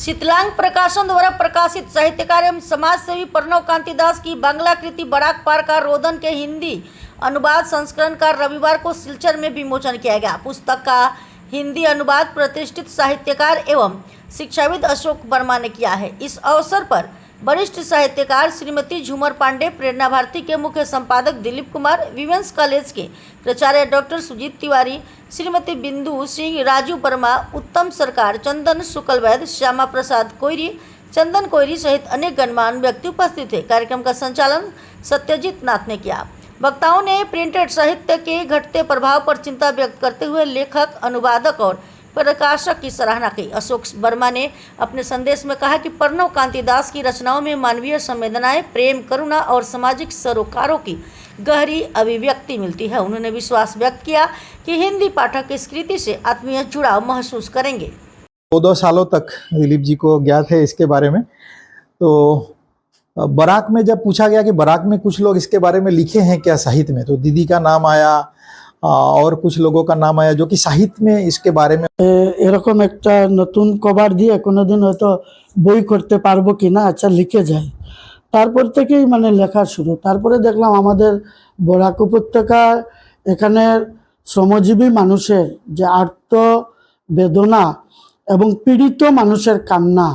शीतलांग प्रकाशन द्वारा प्रकाशित साहित्यकार एवं समाजसेवी प्रणव कांति दास की बांग्ला कृति बराक पार का रोदन के हिंदी अनुवाद संस्करण का रविवार को सिलचर में विमोचन किया गया। पुस्तक का हिंदी अनुवाद प्रतिष्ठित साहित्यकार एवं शिक्षाविद अशोक वर्मा ने किया है। इस अवसर पर वरिष्ठ साहित्यकार श्रीमती झूमर पांडे, प्रेरणा भारती के मुख्य संपादक दिलीप कुमार, विमेंस कॉलेज के प्राचार्य डॉक्टर सुजीत तिवारी, श्रीमती बिंदु सिंह, राजू वर्मा, उत्तम सरकार, चंदन शुक्लवैद्य, श्यामा प्रसाद कोइरी, चंदन कोइरी सहित अनेक गणमान्य व्यक्ति उपस्थित थे। कार्यक्रम का संचालन सत्यजीत नाथ ने किया। वक्ताओं ने प्रिंटेड साहित्य के घटते प्रभाव पर चिंता व्यक्त करते हुए लेखक, अनुवादक और प्रकाशक की सराहना की। अशोक वर्मा ने अपने संदेश में कहा कि प्रणव कांति दास की रचनाओं में मानवीय संवेदनाएं, प्रेम, करुणा और सामाजिक सरोकारों की गहरी अभिव्यक्ति मिलती है। उन्होंने विश्वास व्यक्त किया कि हिंदी पाठक इस कृति से आत्मीय जुड़ाव महसूस करेंगे। 2 सालों तक दिलीप जी को ज्ञात है इसके बारे में। तो बराक में जब पूछा गया कि बराक में कुछ लोग इसके बारे में लिखे हैं क्या साहित्य में, तो दीदी का नाम आया और कुछ लोगों का नाम आया जो कि साहित्य में इसके बारे में এরকম একটা নতুন কভার দিয়ে কোনোদিন হয়তো বই করতে পারবো কিনা, আচ্ছা লিখে যাই। তারপর থেকেই মানে লেখা শুরু। তারপরে দেখলাম আমাদের বরাক উপত্যকা এখানে শ্রমজীবী মানুষের যে আর্ত বেদনা এবং পীড়িত মানুষের কান্না,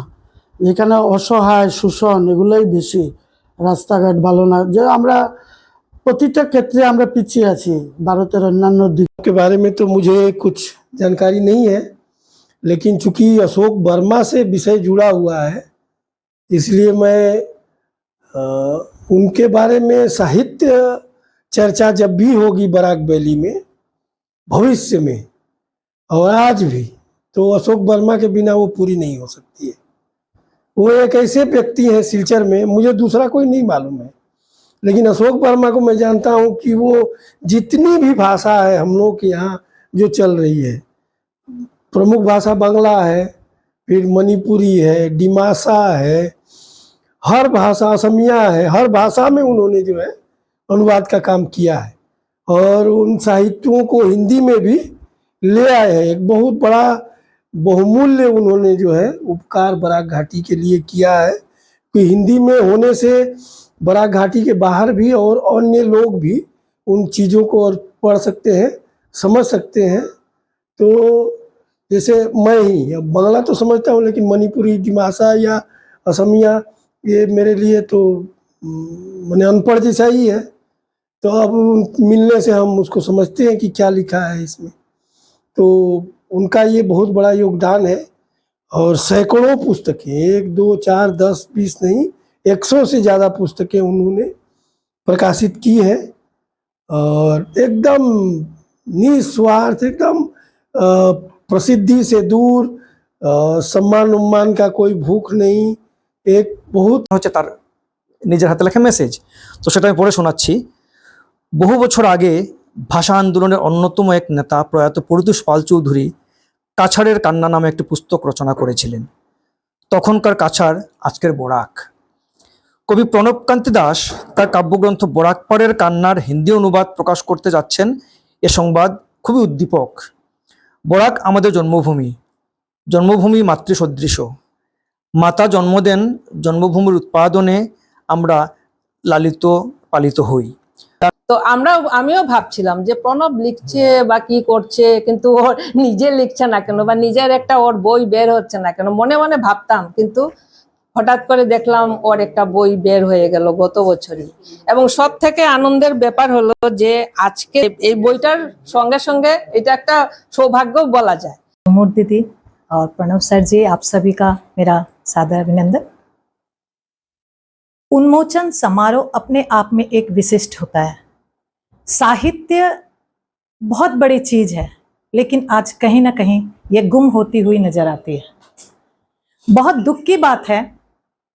যেখানে অসহায় শোষণ এগুলোই বেশি, রাস্তাঘাট ভালো না, যে আমরা প্রতিটা ক্ষেত্রে আমরা পিছিয়ে আছি ভারতের অন্যান্য দিক के बारे में तो मुझे कुछ जानकारी नहीं है, लेकिन चूंकि अशोक वर्मा से विषय जुड़ा हुआ है इसलिए मैं उनके बारे में साहित्य चर्चा जब भी होगी बराक वैली में भविष्य में और आज भी, तो अशोक वर्मा के बिना वो पूरी नहीं हो सकती है। वो एक ऐसे व्यक्ति हैं सिलचर में, मुझे दूसरा कोई नहीं मालूम है, लेकिन अशोक वर्मा को मैं जानता हूँ कि वो जितनी भी भाषा है हम लोग के यहाँ जो चल रही है, प्रमुख भाषा बांग्ला है, फिर मणिपुरी है, डिमासा है, हर भाषा, असमिया है, हर भाषा में उन्होंने जो है अनुवाद का काम किया है और उन साहित्यों को हिंदी में भी ले आए हैं। एक बहुत बड़ा बहुमूल्य उन्होंने जो है उपकार बराक घाटी के लिए किया है कि हिंदी में होने से बराक घाटी के बाहर भी और अन्य लोग भी उन चीज़ों को और पढ़ सकते हैं, समझ सकते हैं। तो जैसे मैं ही अब बांग्ला तो समझता हूँ, लेकिन मणिपुरी, डिमासा या असमिया ये मेरे लिए तो मैंने अनपढ़ जैसा ही है। तो अब मिलने से हम उसको समझते हैं कि क्या लिखा है इसमें। तो उनका ये बहुत बड़ा योगदान है और सैकड़ों पुस्तकें, 1, 2, 4, 10, 20 नहीं, 100 से ज़्यादा पुस्तकें उन्होंने प्रकाशित की हैं और एकदम निस्वार्थ, एकदम प्रसिद्धि से दूर, सम्मान उम्मान का कोई भूख नहीं, एक बहुत হচ্ছে তার নিজের হাতে লেখা মেসেজ। তো সেটা আমি পড়ে শোনাচ্ছি। বহু বছর আগে ভাষা আন্দোলনের অন্যতম এক নেতা প্রয়াত পরিতোষ পাল চৌধুরী কাছাড়ের কান্না নামে একটি পুস্তক রচনা করেছিলেন। তখনকার কাছাড় আজকের বরাক। কবি প্রণব কান্তি দাস তার কাব্যগ্রন্থ বরাক পাড়ের কান্নার হিন্দি অনুবাদ প্রকাশ করতে যাচ্ছেন, এ সংবাদ খুবই উদ্দীপক। বরাক আমাদের জন্মভূমি, জন্মভূমি মাতৃসদৃশ। মাতা জন্ম দেন, জন্মভূমির উৎপাদনে আমরা লালিত পালিত হই। তো আমিও ভাবছিলাম যে প্রণব লিখছে বা কি করছে, কিন্তু ওর নিজে লিখছে না কেন বা নিজের একটা ওর বই বের হচ্ছে না কেন, মনে মনে ভাবতাম। কিন্তু হঠাৎ করে দেখলাম ওর একটা বই বের হয়ে গেল গত বছরই। এবং সব থেকে আনন্দের ব্যাপার হলো যে আজকে এই বইটার সঙ্গে সঙ্গে এটা একটা সৌভাগ্য বলা যায়। झूमर दीदी और प्रणव सर जी, आप सभी का मेरा सादर अभिनंदन। उन्मोचन समारोह अपने आप में एक विशिष्ट होता है। साहित्य बहुत बड़ी चीज है, लेकिन आज कहीं ना कहीं ये गुम होती हुई नजर आती है। बहुत दुख की बात है,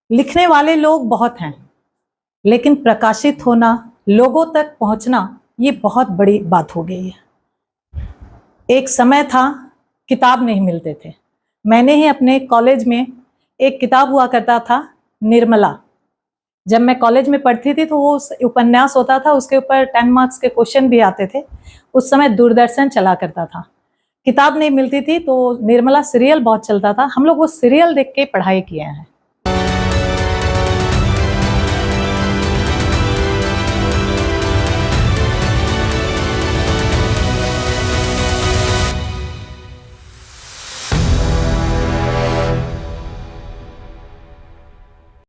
लिखने वाले लोग बहुत हैं, लेकिन प्रकाशित होना, लोगों तक पहुंचना, ये बहुत बड़ी बात हो गई है। एक समय था किताब नहीं मिलते थे। मैंने ही अपने कॉलेज में एक किताब हुआ करता था, निर्मला। जब मैं कॉलेज में पढ़ती थी तो वो उपन्यास होता था, उसके ऊपर 10 मार्क्स के क्वेश्चन भी आते थे। उस समय दूरदर्शन चला करता था। किताब नहीं मिलती थी तो निर्मला सीरियल बहुत चलता था, हम लोग वो सीरियल देख के पढ़ाई किए हैं।